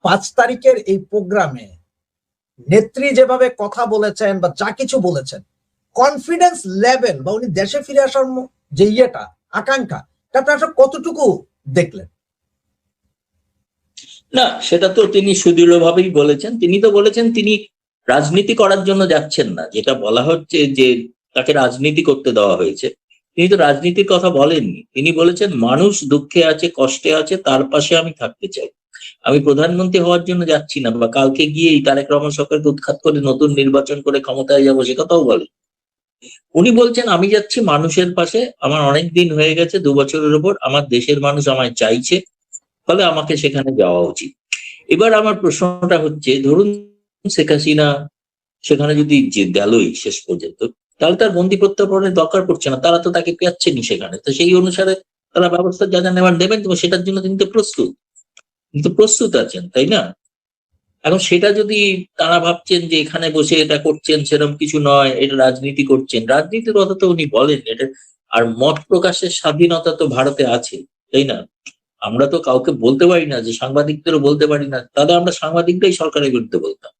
B: 5 তারিখের এই প্রোগ্রামে নেত্রী যেভাবে কথা বলেছেন বা যা কিছু বলেছেন, কনফিডেন্স লেভেল বা উনি দেশে ফিরে আসার যে ইয়েটা, আকাঙ্ক্ষা, আপনারা কতটুকু দেখলেন?
C: না, সেটা তো তিনি সুদৃঢ়ভাবেই বলেছেন। তিনি তো বলেছেন তিনি রাজনীতি করার জন্য যাচ্ছেন না, যেটা বলা হচ্ছে যে তাকে রাজনীতি করতে দেওয়া হয়েছে। তিনি তো রাজনীতির কথা বলেননি, তিনি বলেছেন মানুষ দুঃখে আছে, কষ্টে আছে, তার পাশে আমি থাকতে চাই। আমি প্রধানমন্ত্রী হওয়ার জন্য যাচ্ছি না, বা কালকে গিয়েই তারেক রহমান সরকারকে উৎখাত করে নতুন নির্বাচন করে ক্ষমতায় যাবো, সে কথাও বলেন। উনি বলছেন আমি যাচ্ছি মানুষের পাশে, আমার অনেক দিন হয়ে গেছে, 2 বছরের উপর, আমার দেশের মানুষ আমায় চাইছে, ফলে আমাকে সেখানে যাওয়া উচিত। এবার আমার প্রশ্নটা হচ্ছে, ধরুন শেখ হাসিনা সেখানে যদি গেলই শেষ পর্যন্ত, তাহলে তার বন্দি প্রত্যার্পণের দরকার পড়ছে না, তারা তো তাকে পেয়াচ্ছেনি সেখানে। তো সেই অনুসারে তারা ব্যবস্থা যা যা নেওয়ার নেবেন, তো সেটার জন্য তিনি তো প্রস্তুত আছেন, তাই না? এখন সেটা যদি তারা ভাবছেন যে এখানে বসে এটা করছেন, সেরকম কিছু নয়, এটা রাজনীতি করছেন, রাজনীতির কথা তো উনি বলেন এটা। আর মত প্রকাশের স্বাধীনতা তো ভারতে আছে, তাই না? আমরা তো কাউকে বলতে পারি না, যে সাংবাদিকদেরও বলতে পারি না, তাহলে আমরা সাংবাদিকরাই সরকারের বিরুদ্ধে বলতাম।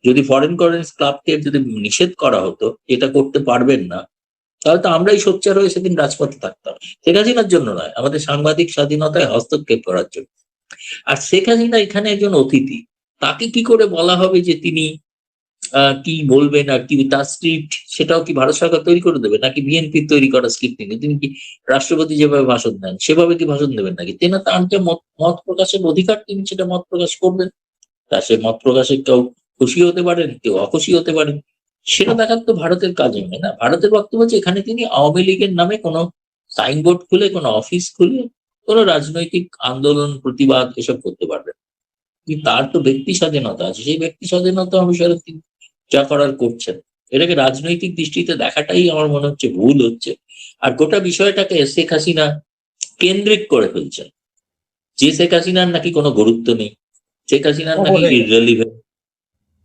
C: যদি ফরেন কারেন্স ক্লাবকে যদি নিষেধ করা হতো এটা করতে পারবেন না, তাহলে তো আমরাই সোচ্চার হয়ে সেদিন রাজপথে থাকতাম, শেখ হাসিনার জন্য নয়, আমাদের সাংবাদিক স্বাধীনতায় হস্তক্ষেপ করার জন্য। আর শেখ হাসিনা এখানে একজন অতিথি, তাকে কি করে বলা হবে যে তিনি কি বলবেন আর কি তার স্ক্রিপ্ট সেটাও কি ভারত সরকার তৈরি করে দেবে, নাকি বিএনপি তৈরি করা স্ক্রিপ্ট নিয়ে তিনি কি রাষ্ট্রপতি যেভাবে ভাষণ দেন সেভাবে কি ভাষণ দেবেন নাকি? তেনা তার যে মত প্রকাশের অধিকার তিনি সেটা মত প্রকাশ করবেন। তা সে মত প্রকাশে কেউ খুশি হতে পারেন, কেউ অখুশি হতে পারেন, সেটা দেখার তো ভারতের কাজ নয় না। ভারতের বক্তব্য হচ্ছে এখানে তিনি আওয়ামী লীগের নামে কোনো সাইনবোর্ড খুলে, কোনো অফিস খুলে কোনো রাজনৈতিক আন্দোলন প্রতিবাদ এসব করতে পারবেন। কিন্তু তার তো ব্যক্তি স্বাধীনতা আছে, সেই ব্যক্তি স্বাধীনতা অনুসারে তিনি যা করার করছেন। এটাকে রাজনৈতিক দৃষ্টিতে দেখাটাই আমার মনে হচ্ছে ভুল হচ্ছে। আর গোটা বিষয়টাকে শেখ হাসিনা কেন্দ্রিক করে ফেলছেন, যে শেখ হাসিনার নাকি কোনো গুরুত্ব নেই, শেখ হাসিনার নাকি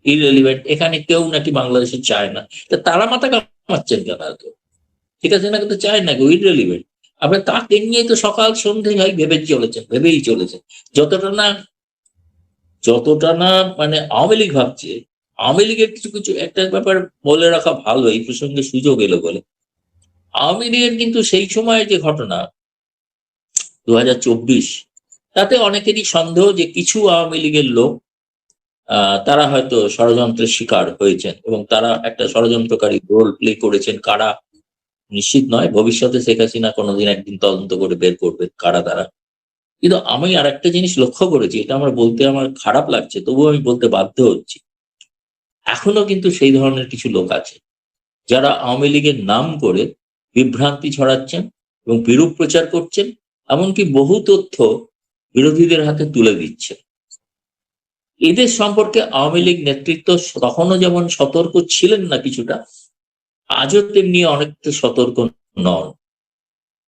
C: ইররেলিভেন্ট, এখানে কেউ নাকি বাংলাদেশে চায় না। তা তারা মাথা কামাচ্ছেন কেন? আর কেউ শেখ হাসিনা কিন্তু চায় না, কেউ ইররেলিভেন্ট। আপনার তাকে নিয়ে তো সকাল সন্ধ্যে ভাই ভেবেই চলেছেন। যতটা না মানে আওয়ামী লীগ ভাবছে, আওয়ামী লীগের কিছু কিছু একটা ব্যাপার বলে রাখা ভালো, এই প্রসঙ্গে সুযোগ এলো বলে। আওয়ামী লীগের কিন্তু সেই সময়ের যে ঘটনা 2024, তাতে অনেকেরই সন্দেহ যে কিছু আওয়ামী লীগের লোক তারা হয়তো ষড়যন্ত্রের শিকার হয়েছেন এবং তারা একটা ষড়যন্ত্রকারী রোল প্লে করেছেন। কারা নিশ্চিত নয়, ভবিষ্যতে শেখ হাসিনা কোনোদিন একদিন তদন্ত করে বের করবে কারা তারা। কিন্তু আমি আর একটা জিনিস লক্ষ্য করেছি, এটা আমার বলতে আমার খারাপ লাগছে, তবুও আমি বলতে বাধ্য হচ্ছি। এখনো কিন্তু সেই ধরনের কিছু লোক আছে যারা আওয়ামী লীগের নাম করে বিভ্রান্তি ছড়াচ্ছেন এবং বিরূপ প্রচার করছেন, এমনকি বহু তথ্য বিরোধীদের হাতে তুলে দিচ্ছেন। এদের সম্পর্কে আওয়ামী লীগ নেতৃত্ব তখনও যেমন সতর্ক ছিলেন না কিছুটা, আজও তেমনি অনেকটা সতর্ক নন।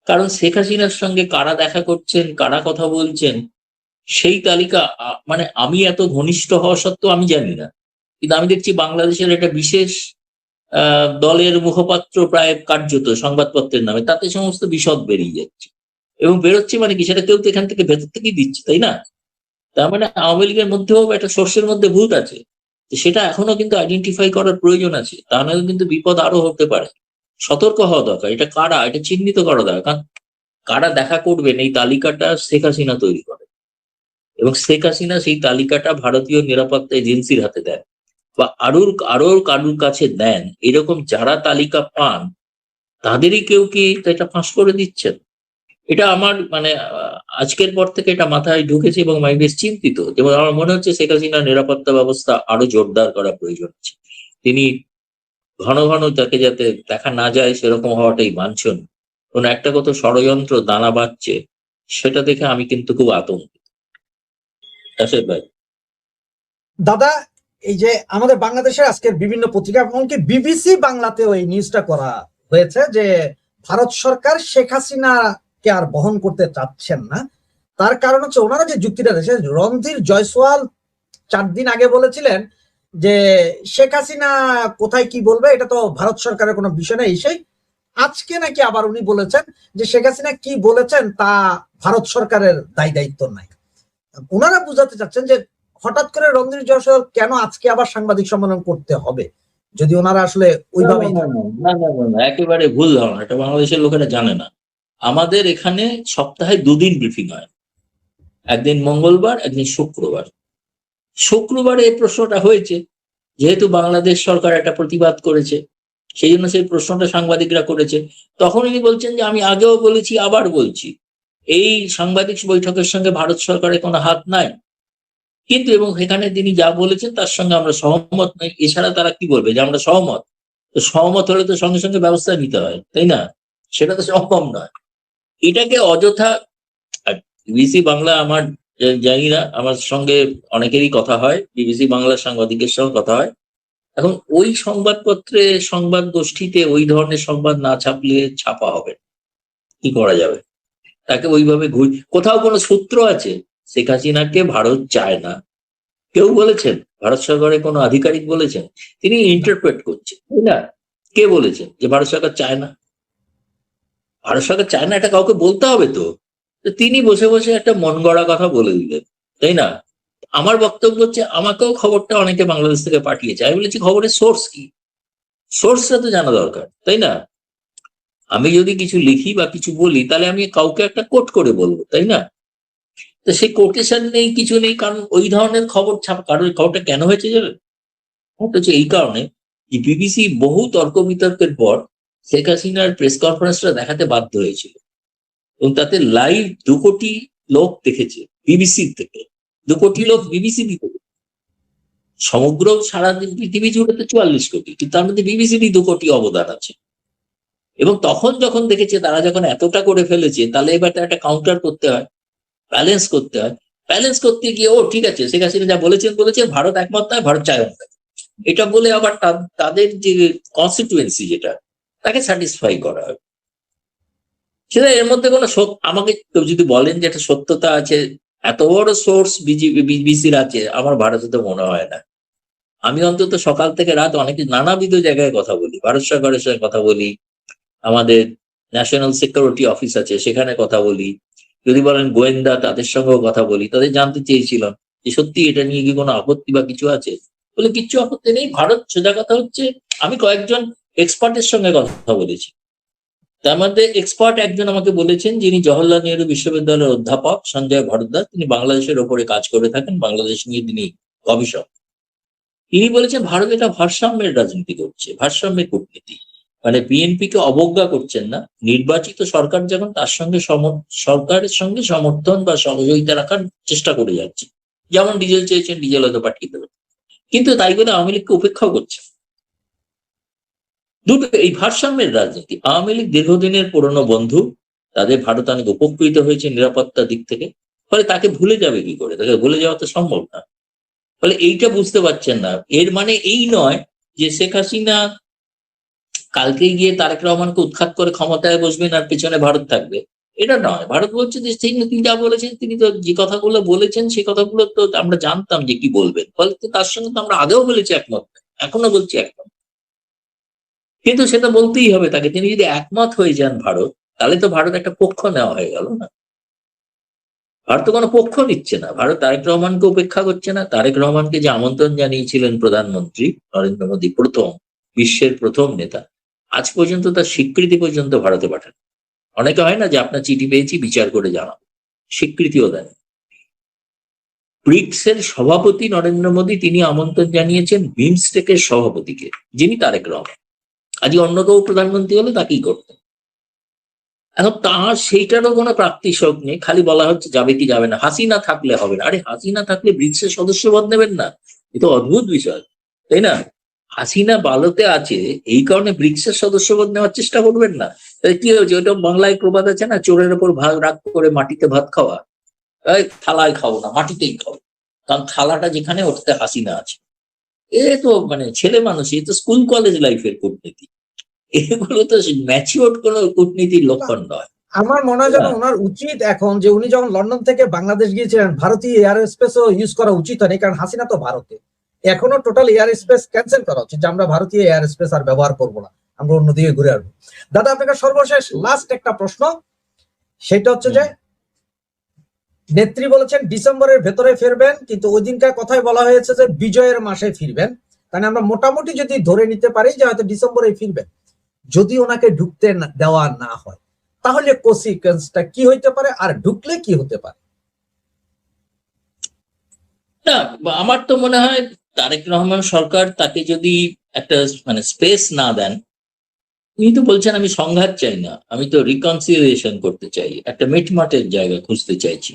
C: কারণ শেখ হাসিনার সঙ্গে কারা দেখা করছেন, কারা কথা বলছেন, সেই তালিকা মানে আমি এত ঘনিষ্ঠ হওয়া সত্ত্বেও আমি জানি না। কিন্তু আমি দেখছি বাংলাদেশের একটা বিশেষ দলের মুখপাত্র প্রায় কার্যত সংবাদপত্রের নামে তাতে সমস্ত বিশদ বেরিয়ে যাচ্ছে, এবং বেরোচ্ছে মানে কি সেটা কেউ তো এখান থেকে ভেতর থেকেই দিচ্ছে, তাই না? তার মানে আওয়ামী লীগের মধ্যেও একটা শস্যের মধ্যে ভূত আছে, সেটা এখনো কিন্তু আইডেন্টিফাই করার প্রয়োজন আছে। তা নাহলে কিন্তু বিপদ আরো হতে পারে। সতর্ক হওয়া দরকার। এটা কারা, এটা চিহ্নিত করা দরকার। কারণ কারা দেখা করবেন এই তালিকাটা শেখ হাসিনা তৈরি করে, এবং শেখ হাসিনা সেই তালিকাটা ভারতীয় নিরাপত্তা এজেন্সির হাতে দেন বা আরো কারুর কাছে দেন। এরকম যারা তালিকা পান তাদেরই কেউ কি এটা ফাঁস করে দিচ্ছেন। এটা আমার মানে আজকের পর থেকে এটা মাথায় ঢুকেছে এবং আমি বেশ চিন্তিত। যেমন আমার মনে হচ্ছে শেখ হাসিনার নিরাপত্তা ব্যবস্থা আরো জোরদার করা প্রয়োজন আছে। তিনি ঘন ঘন তাকে যাতে দেখা না যায় সেরকম হওয়াটাই বাঞ্ছনীয়। কোন একটা কত ষড়যন্ত্র দানা বাঁধছে, সেটা দেখে আমি কিন্তু খুব আতঙ্কিত। ভাই
B: দাদা, এই যে আমাদের বাংলাদেশের আজকের বিভিন্ন পত্রিকা, এমনকি বিবিসি বাংলাতেও এই নিউজটা করা হয়েছে যে ভারত সরকার শেখ হাসিনাকে আর বহন করতে চাচ্ছেন না। তার কারণ হচ্ছে ওনারা যে যুক্তিটা দিয়েছে, রণধীর জয়সওয়াল 4 দিন আগে বলেছিলেন যে শেখ হাসিনা কোথায় কি বলবে এটা তো ভারত সরকারের কোনো বিষয় নেই। সেই আজকে নাকি আবার উনি বলেছেন যে শেখ হাসিনা কি বলেছেন তা ভারত সরকারের দায়িত্ব নাই। ওনারা বুঝাতে চাচ্ছেন যে হঠাৎ করে রণধীর জয়সওয়াল কেন আজকে আবার সাংবাদিক সম্মেলন করতে হবে, যদি ওনারা আসলে ওইভাবে।
C: না, একেবারে ভুল ধারণা। এটা বাংলাদেশের লোকেরা জানে না। আমাদের এখানে সপ্তাহে 2 দিন ব্রিফিং হয়, একদিন মঙ্গলবার, একদিন শুক্রবার। শুক্রবারে এই প্রশ্নটা হয়েছে যেহেতু বাংলাদেশ সরকার একটা প্রতিবাদ করেছে, সেই জন্য সেই প্রশ্নটা সাংবাদিকরা করেছে। তখন উনি বলছেন যে আমি আগেও বলেছি, আবার বলছি, এই সাংবাদিক বৈঠকের সঙ্গে ভারত সরকারের কোনো হাত নাই। কিন্তু এবং সেখানে তিনি যা বলেছেন তার সঙ্গে আমরা সহমত নই। এছাড়া তারা কি বলবে যে আমরা সহমত? তো সহমত হলে তো সঙ্গে সঙ্গে ব্যবস্থা নিতে হয়, তাই না? সেটা তো সম্ভব নয়। এটাকে অযথা বিবিসি বাংলা, আমার জানি না, আমার সঙ্গে অনেকেরই কথা হয়, বিবিসি বাংলার সাংবাদিকের সঙ্গে কথা হয়। এখন ওই সংবাদপত্রে, সংবাদ গোষ্ঠীতে ওই ধরনের সংবাদ না ছাপলে ছাপা হবে, কি করা যাবে? তাকে ওইভাবে কোথাও কোনো সূত্র আছে শেখ হাসিনাকে ভারত চায় না? কেউ বলেছেন? ভারত সরকারের কোনো আধিকারিক বলেছেন? তিনি ইন্টারপ্রেট করছেন, তাই না? কে বলেছেন যে ভারত সরকার চায় না? ভারত সরকার চায় না এটা কাউকে বলতে হবে তো। তিনি বসে বসে একটা মন গড়া কথা বলে দিলেন, তাই না? আমার বক্তব্য হচ্ছে আমাকেও খবরটা অনেকে বাংলাদেশ থেকে পাঠিয়েছে। আমি বলেছি খবরের সোর্স কি, সোর্সটা তো জানা দরকার, তাই না? আমি যদি কিছু লিখি বা কিছু বলি তাহলে আমি কাউকে একটা কোট করে বলবো, তাই না? তো সেই কোটেশন নেই, কিছু নেই। কারণ ওই ধরনের খবর ছাপা, কারণ খবরটা কেন হয়েছে জানেন? অথচ এই কারণে যে বিবিসি বহু তর্ক বিতর্কের পর শেখ হাসিনার প্রেস কনফারেন্সটা দেখাতে বাধ্য হয়েছিল, এবং তাতে লাইভ 2 কোটি লোক দেখেছে বিবিসির থেকে। 2 কোটি লোক বিবিসি দিতে, সমগ্র সারা পৃথিবী জুড়ে তো 44 কোটি, কিন্তু তার মধ্যে বিবিসিরই 2 কোটি অবদান আছে। এবং তখন যখন দেখেছে তারা যখন এতটা করে ফেলেছে, তাহলে এবার একটা কাউন্টার করতে হয়, ব্যালেন্স করতে হয়। ব্যালেন্স করতে গিয়ে ঠিক আছে, শেখ হাসিনা যা বলেছেন, ভারত একমত নয়, ভারত চায় না, এটা বলে আবার তাদের যে কনস্টিটুয়েন্সি যেটা, তাকে স্যাটিসফাই করা হয়। সেটা এর মধ্যে কোনো আমাকে কেউ যদি বলেন যে একটা সত্যতা আছে, এত বড় সোর্স বিবিসির আছে, আমার ভারতে তো মনে হয় না। আমি অন্তত সকাল থেকে রাত অনেক নানাবিধ জায়গায় কথা বলি, ভারত সরকারের সঙ্গে কথা বলি, আমাদের ন্যাশনাল সিকিউরিটি অফিস আছে সেখানে কথা বলি, যদি বলেন গোয়েন্দা তাদের সঙ্গেও কথা বলি। তাদের জানতে চেয়েছিলাম যে সত্যি এটা নিয়ে কি কোনো আপত্তি বা কিছু আছে, বলে কিচ্ছু আপত্তি নেই। ভারত সোজা কথা হচ্ছে, আমি কয়েকজন এক্সপার্টের সঙ্গে কথা বলেছি, তার মধ্যে এক্সপার্ট একজন আমাকে বলেছেন, যিনি জওহরলাল নেহরু বিশ্ববিদ্যালয়ের অধ্যাপক সঞ্জয় ভরদ্বাজ, তিনি বাংলাদেশের ওপরে কাজ করে থাকেন, বাংলাদেশ নিয়ে তিনি গবেষক। তিনি বলেছেন ভারত এটা ভারসাম্যের রাজনীতি করছে, ভারসাম্যের কূটনীতি, মানে বিএনপি কে অবজ্ঞা করছেন না, নির্বাচিত সরকার যখন তার সঙ্গে সরকারের সঙ্গে সমর্থন বা সহযোগিতা রাখার চেষ্টা করে যাচ্ছে। যেমন ডিজেল চেয়েছেন, ডিজেল হয়তো পাঠিয়ে দেবেন, কিন্তু তাই বলে আওয়ামী লীগকে উপেক্ষাও করছে। দুটো এই ভারসাম্যের রাজনীতি। আওয়ামী লীগ দীর্ঘদিনের পুরনো বন্ধু, তাদের ভারত অনেক উপকৃত হয়েছে নিরাপত্তার দিক থেকে, ফলে তাকে ভুলে যাবে কি করে? তাকে ভুলে যাওয়া তো সম্ভব না। ফলে এইটা বুঝতে পারছেন না। এর মানে এই নয় যে শেখ হাসিনা কালকে গিয়ে তারেক রহমানকে উৎখাত করে ক্ষমতায় বসবেন আর পেছনে ভারত থাকবে, এটা নয়। ভারত বলছে যে তিনি যা বলেছেন, তিনি তো যে কথাগুলো বলেছেন সেই কথাগুলো তো আমরা জানতাম যে কি বলবেন, ফলে তার সঙ্গে তো আমরা আগেও বলেছি একমত, এখনো বলছি একমত, কিন্তু সেটা বলতেই হবে তাকে। তিনি যদি একমত হয়ে যান ভারত, তাহলে তো ভারত একটা পক্ষ নেওয়া হয়ে গেল না। ভারত তো কোনো পক্ষ নিচ্ছে না, ভারত তারেক রহমানকে উপেক্ষা করছে না। তারেক রহমানকে যে আমন্ত্রণ জানিয়েছিলেন প্রধানমন্ত্রী নরেন্দ্র মোদী, বিশ্বের প্রথম নেতা, আজ পর্যন্ত তার স্বীকৃতি পর্যন্ত ভারতে পাঠান। অনেকে হয় না যে আপনার চিঠি পেয়েছি, বিচার করে জানাবো, স্বীকৃতিও দেন। ব্রিক্স এর সভাপতি নরেন্দ্র মোদী, তিনি আমন্ত্রণ জানিয়েছেন বিমস্টেকের সভাপতিকে, যিনি তারেক রহমান। আজকে অন্য কেউ প্রধানমন্ত্রী হলে তাকেই করতেন। এখন তার সেইটারও কোনো প্রাপ্তিশোক নেই, খালি বলা হচ্ছে যাবে কি যাবে না, হাসিনা থাকলে হবে না। আরে হাসিনা থাকলে ব্রিক্সের সদস্যপদ নেবেন না? এ তো অদ্ভুত বিষয়, তাই না? হাসিনা ভারতে আছে, এই কারণে ব্রিক্সের সদস্যপদ নেওয়ার চেষ্টা করবেন না? কি হয়েছে? ওইটা বাংলায় প্রবাদ আছে না, চোরের ওপর রাগ করে মাটিতে ভাত খাওয়া। থালায় খাবো না, মাটিতেই খাবো, কারণ থালাটা যেখানে ওটাতে হাসিনা আছে। এ তো মানে ছেলে মানুষ, এ তো স্কুল কলেজ লাইফের কূটনীতি, এগুলো তো ম্যাচিওর কোনো কূটনীতির লক্ষণ নয়।
B: আমার মনে হয় যেন ওনার উচিত এখন, যে উনি যখন লন্ডন থেকে বাংলাদেশ গিয়েছিলেন, ভারতীয় এয়ার স্পেসও ইউজ করা উচিত হয়নি, কারণ হাসিনা তো ভারতে। এখনো টোটাল এয়ার স্পেস ক্যান্সেল করা উচিত, যে আমরা ভারতীয় এয়ার স্পেস আর ব্যবহার করবো না, আমরা অন্যদিকে ঘুরে আসবো। দাদা আপনাকে সর্বশেষ লাস্ট একটা প্রশ্ন, সেটা হচ্ছে যে নেত্রী বলেছেন ডিসেম্বরের ভেতরে ফিরবেন, কিন্তু ওই দিনকার কথাই বলা হয়েছে যে বিজয়ের মাসে ফিরবেন। তাহলে আমরা মোটামুটি যদি ধরে নিতে পারি যে হয়তো ডিসেম্বরে ফিরবেন, যদি ওনাকে ঢুকতে দেওয়া না হয়, তাহলে কনসিকুয়েন্সটা কি হইতে পারে, আর ঢুকলে কি হতে পারে?
C: না, আমার তো মনে হয় তারেক রহমান সরকার তাকে যদি একটা মানে স্পেস না দেন, উনি তো বলছেন আমি সংঘাত চাই না, আমি তো রিকনসিলিয়েশন করতে চাই, একটা মিটমাটের জায়গা খুঁজতে চাইছি।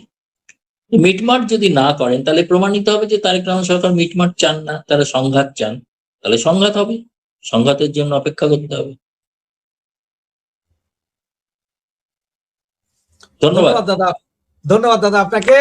C: মিটমাট যদি না করেন, তাহলে প্রমাণিত হবে যে তারেক রহমান সরকার মিটমাট চান না, তারা সংঘাত চান। তাহলে সংঘাত হবে, সংঘাতের জন্য অপেক্ষা করতে হবে। ধন্যবাদ
B: দাদা, ধন্যবাদ দাদা আপনাকে।